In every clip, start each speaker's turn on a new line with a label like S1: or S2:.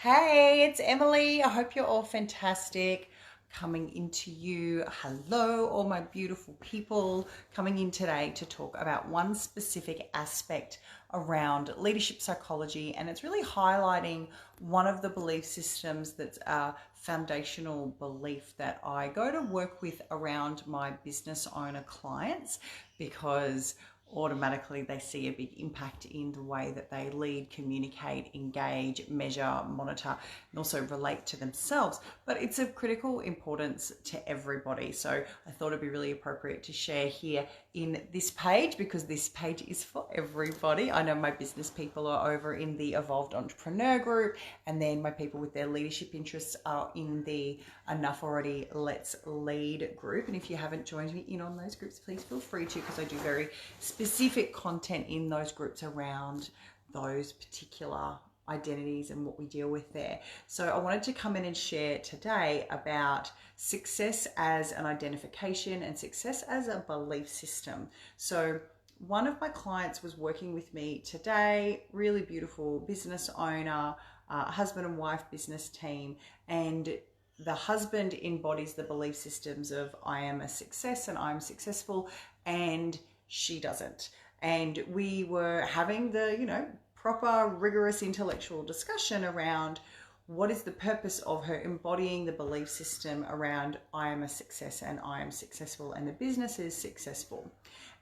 S1: Hey, it's Emily. I hope you're all fantastic. Coming into you. Hello, all my beautiful people. Coming in today to talk about one specific aspect around leadership psychology, and it's really highlighting one of the belief systems that's a foundational belief that I go to work with around my business owner clients because automatically they see a big impact in the way that they lead, communicate, engage, measure, monitor, and also relate to themselves. But it's of critical importance to everybody. So I thought it'd be really appropriate to share here in this page because this page is for everybody. I know my business people are over in the Evolved Entrepreneur group, and then my people with their leadership interests are in the Enough Already, Let's Lead group. And if you haven't joined me in on those groups, please feel free to, because I do very specific content in those groups around those particular identities and what we deal with there. So I wanted to come in and share today about success as an identification and success as a belief system. So one of my clients was working with me today, really beautiful business owner, husband and wife business team, and the husband embodies the belief systems of I am a success and I'm successful, and she doesn't. And we were having the, proper, rigorous intellectual discussion around what is the purpose of her embodying the belief system around I am a success and I am successful and the business is successful.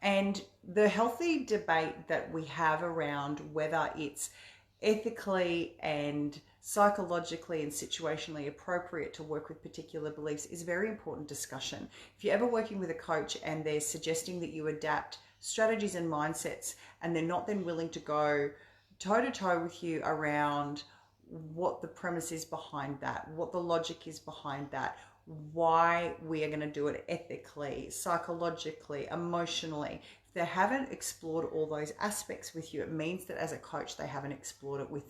S1: And the healthy debate that we have around whether it's ethically and psychologically and situationally appropriate to work with particular beliefs is a very important discussion. If you're ever working with a coach and they're suggesting that you adapt strategies and mindsets and they're not then willing to go toe-to-toe with you around what the premise is behind that, what the logic is behind that, why we are going to do it ethically, psychologically, emotionally. If they haven't explored all those aspects with you, it means that as a coach, they haven't explored it with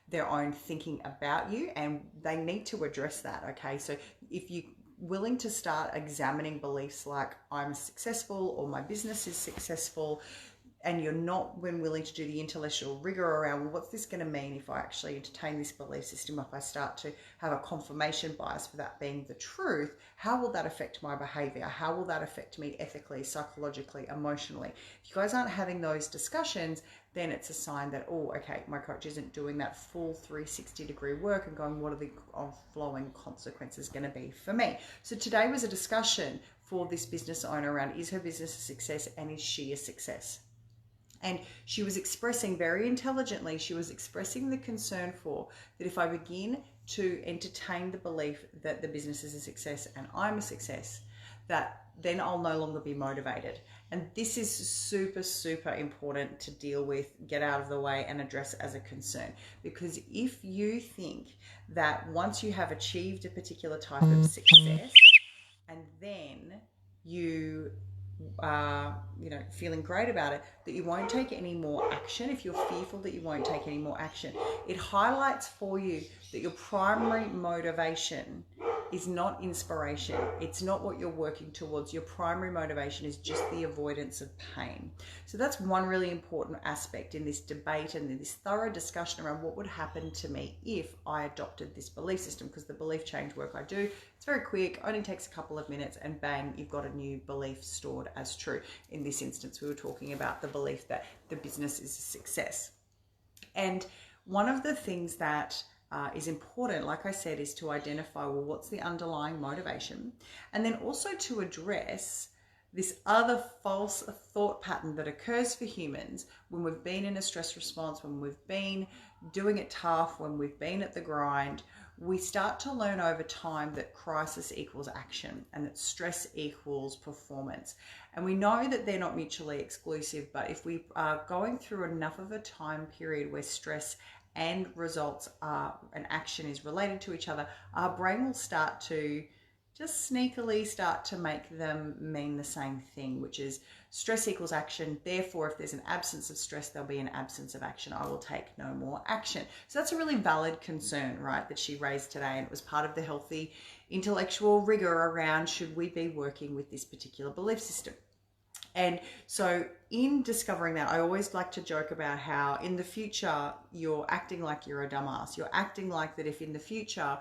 S1: their own thinking about you, and they need to address that, okay? So if you're willing to start examining beliefs like I'm successful or my business is successful, and you're not willing to do the intellectual rigor around, well, what's this going to mean if I actually entertain this belief system, if I start to have a confirmation bias for that being the truth, how will that affect my behavior? How will that affect me ethically, psychologically, emotionally? If you guys aren't having those discussions, then it's a sign that, oh, okay, my coach isn't doing that full 360-degree work and going, what are the flowing consequences going to be for me? So today was a discussion for this business owner around, is her business a success and is she a success? And she was expressing very intelligently, she was expressing the concern for that if I begin to entertain the belief that the business is a success and I'm a success, that then I'll no longer be motivated. And this is super, super important to deal with, get out of the way and address as a concern. Because if you think that once you have achieved a particular type of success and then you are, feeling great about it, that you won't take any more action, if you're fearful that you won't take any more action, it highlights for you that your primary motivation is not inspiration. It's not what you're working towards. Your primary motivation is just the avoidance of pain. So that's one really important aspect in this debate and in this thorough discussion around what would happen to me if I adopted this belief system, because the belief change work I do, it's very quick, only takes a couple of minutes, and bang, you've got a new belief stored as true. In this instance, we were talking about the belief that the business is a success. And one of the things that is important, like I said, is to identify, well, what's the underlying motivation? And then also to address this other false thought pattern that occurs for humans when we've been in a stress response, when we've been doing it tough, when we've been at the grind. We start to learn over time that crisis equals action and that stress equals performance. And we know that they're not mutually exclusive, but if we are going through enough of a time period where stress and results and action is related to each other, our brain will start to just sneakily start to make them mean the same thing, which is stress equals action. Therefore, if there's an absence of stress, there'll be an absence of action. I will take no more action. So that's a really valid concern, right, that she raised today. And it was part of the healthy intellectual rigor around, should we be working with this particular belief system? And so in discovering that, I always like to joke about how in the future you're acting like you're a dumbass. You're acting like that if in the future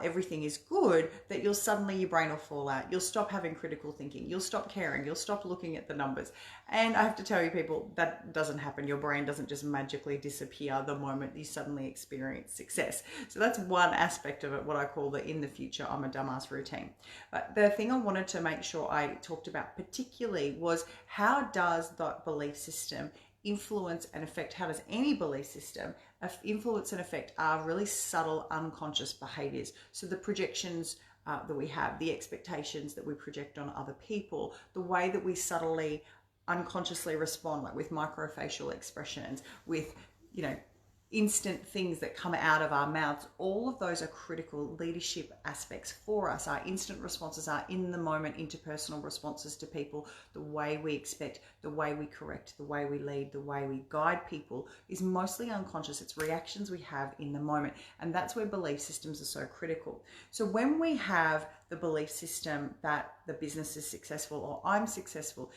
S1: everything is good, that you'll suddenly, your brain will fall out. You'll stop having critical thinking. You'll stop caring. You'll stop looking at the numbers. And I have to tell you, people, that doesn't happen. Your brain doesn't just magically disappear the moment you suddenly experience success. So that's one aspect of it, what I call the in the future I'm a dumbass routine. But the thing I wanted to make sure I talked about particularly was, how does that belief system influence and affect, how does any belief system influence and affect our really subtle unconscious behaviors? So the projections that we have, the expectations that we project on other people, the way that we subtly unconsciously respond, like with microfacial expressions, with, you know, instant things that come out of our mouths. All of those are critical leadership aspects for us. Our instant responses, are in the moment interpersonal responses to people, the way we expect, the way we correct, the way we lead, the way we guide people is mostly unconscious. It's reactions we have in the moment. And that's where belief systems are so critical. So when we have the belief system that the business is successful or I'm successful,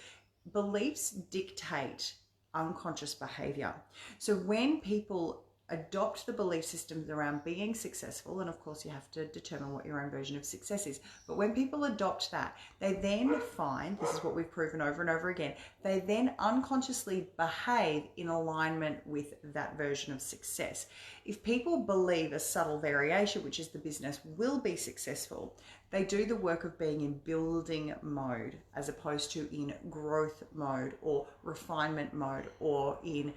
S1: beliefs dictate unconscious behavior. So when people adopt the belief systems around being successful, and of course you have to determine what your own version of success is, but when people adopt that, they then find, this is what we've proven over and over again, they then unconsciously behave in alignment with that version of success. If people believe a subtle variation, which is the business will be successful, they do the work of being in building mode as opposed to in growth mode or refinement mode, or in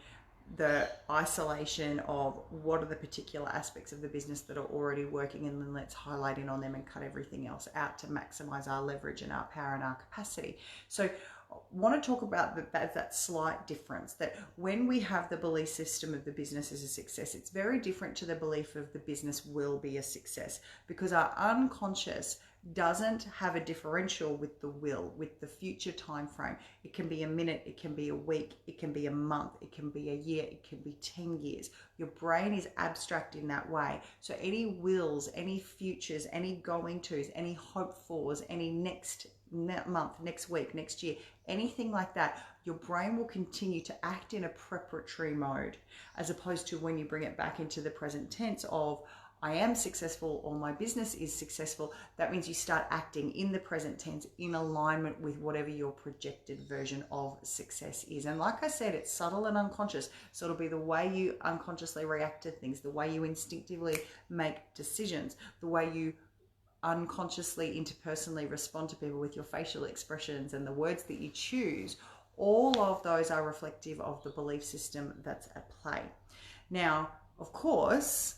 S1: the isolation of what are the particular aspects of the business that are already working, and then let's highlight in on them and cut everything else out to maximize our leverage and our power and our capacity. So I want to talk about that slight difference, that when we have the belief system of the business as a success, it's very different to the belief of the business will be a success, because our unconscious doesn't have a differential with the will, with the future time frame. It can be a minute, it can be a week, it can be a month, it can be a year, it can be 10 years. Your brain is abstract in that way. So any wills, any futures, any going tos, any hope fors, any next month, next week, next year, anything like that, your brain will continue to act in a preparatory mode, as opposed to when you bring it back into the present tense of I am successful or my business is successful. That means you start acting in the present tense in alignment with whatever your projected version of success is. And like I said, it's subtle and unconscious. So it'll be the way you unconsciously react to things, the way you instinctively make decisions, the way you unconsciously interpersonally respond to people with your facial expressions and the words that you choose. All of those are reflective of the belief system that's at play. Now, of course,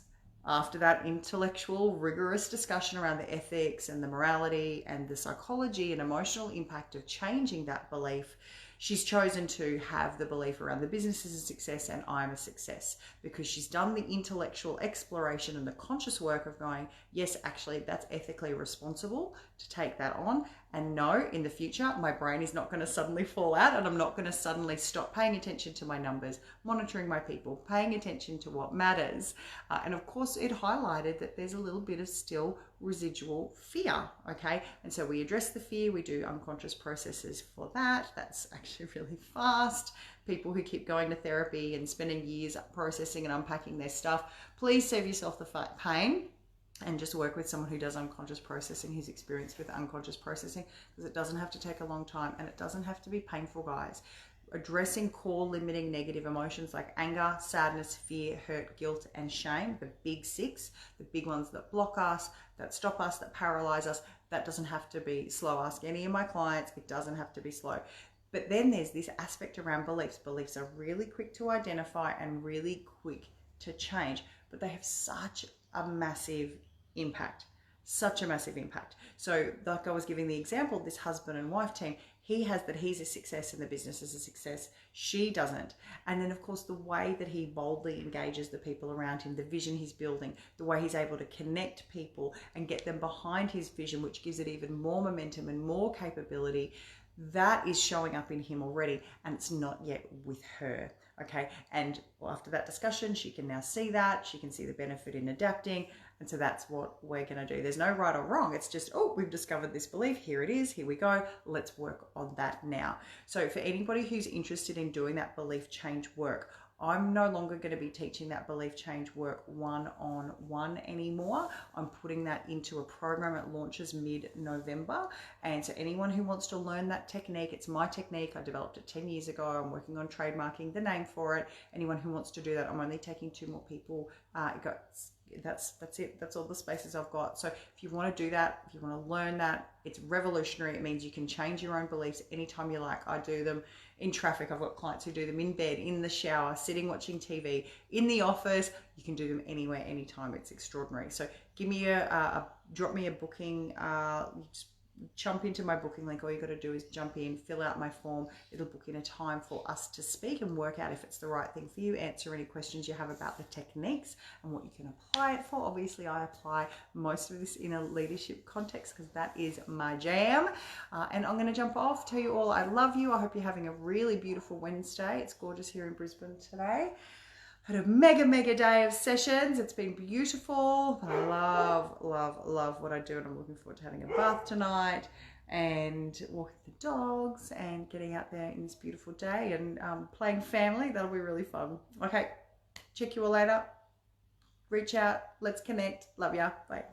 S1: after that intellectual, rigorous discussion around the ethics and the morality and the psychology and emotional impact of changing that belief, she's chosen to have the belief around the business is a success and I'm a success, because she's done the intellectual exploration and the conscious work of going, yes, actually, that's ethically responsible to take that on. And no, in the future, my brain is not going to suddenly fall out, and I'm not going to suddenly stop paying attention to my numbers, monitoring my people, paying attention to what matters. And of course, it highlighted that there's a little bit of still residual fear, okay? And so we address the fear, we do unconscious processes for that. That's actually really fast. People who keep going to therapy and spending years processing and unpacking their stuff, please save yourself the pain and just work with someone who does unconscious processing, who's experienced with unconscious processing, because it doesn't have to take a long time and it doesn't have to be painful, guys. Addressing core limiting negative emotions like anger, sadness, fear, hurt, guilt, and shame, the big six, the big ones that block us, that stop us, that paralyze us, that doesn't have to be slow. Ask any of my clients, it doesn't have to be slow. But then there's this aspect around beliefs. Beliefs are really quick to identify and really quick to change, but they have such a massive impact, such a massive impact. So like I was giving the example, this husband and wife team, he has that he's a success and the business is a success. She doesn't. And then of course, the way that he boldly engages the people around him, the vision he's building, the way he's able to connect people and get them behind his vision, which gives it even more momentum and more capability, that is showing up in him already. And it's not yet with her. Okay, and after that discussion, she can now see that, she can see the benefit in adapting. And so that's what we're going to do. There's no right or wrong. It's just, oh, we've discovered this belief. Here it is. Here we go. Let's work on that now. So for anybody who's interested in doing that belief change work, I'm no longer going to be teaching that belief change work one-on-one anymore. I'm putting that into a program. It launches mid-November. And so anyone who wants to learn that technique, it's my technique. I developed it 10 years ago. I'm working on trademarking the name for it. Anyone who wants to do that, I'm only taking 2 more people. That's it. That's all the spaces I've got. So if you want to do that, if you want to learn that, it's revolutionary. It means you can change your own beliefs anytime you like. I do them in traffic. I've got clients who do them in bed, in the shower, sitting watching TV, in the office. You can do them anywhere, anytime. It's extraordinary. So give me drop me a booking. Just jump into my booking link. All you got to do is jump in, fill out my form. It'll book in a time for us to speak and work out if it's the right thing for you, answer any questions you have about the techniques and what you can apply it for. Obviously, I apply most of this in a leadership context because that is my jam. And I'm going to jump off, tell you all I love you. I hope you're having a really beautiful Wednesday. It's gorgeous here in Brisbane today. Had a mega day of sessions. It's been beautiful. I love what I do, and I'm looking forward to having a bath tonight and walking the dogs and getting out there in this beautiful day and playing family. That'll be really fun. Okay, check you all later. Reach out. Let's connect. Love ya. Bye.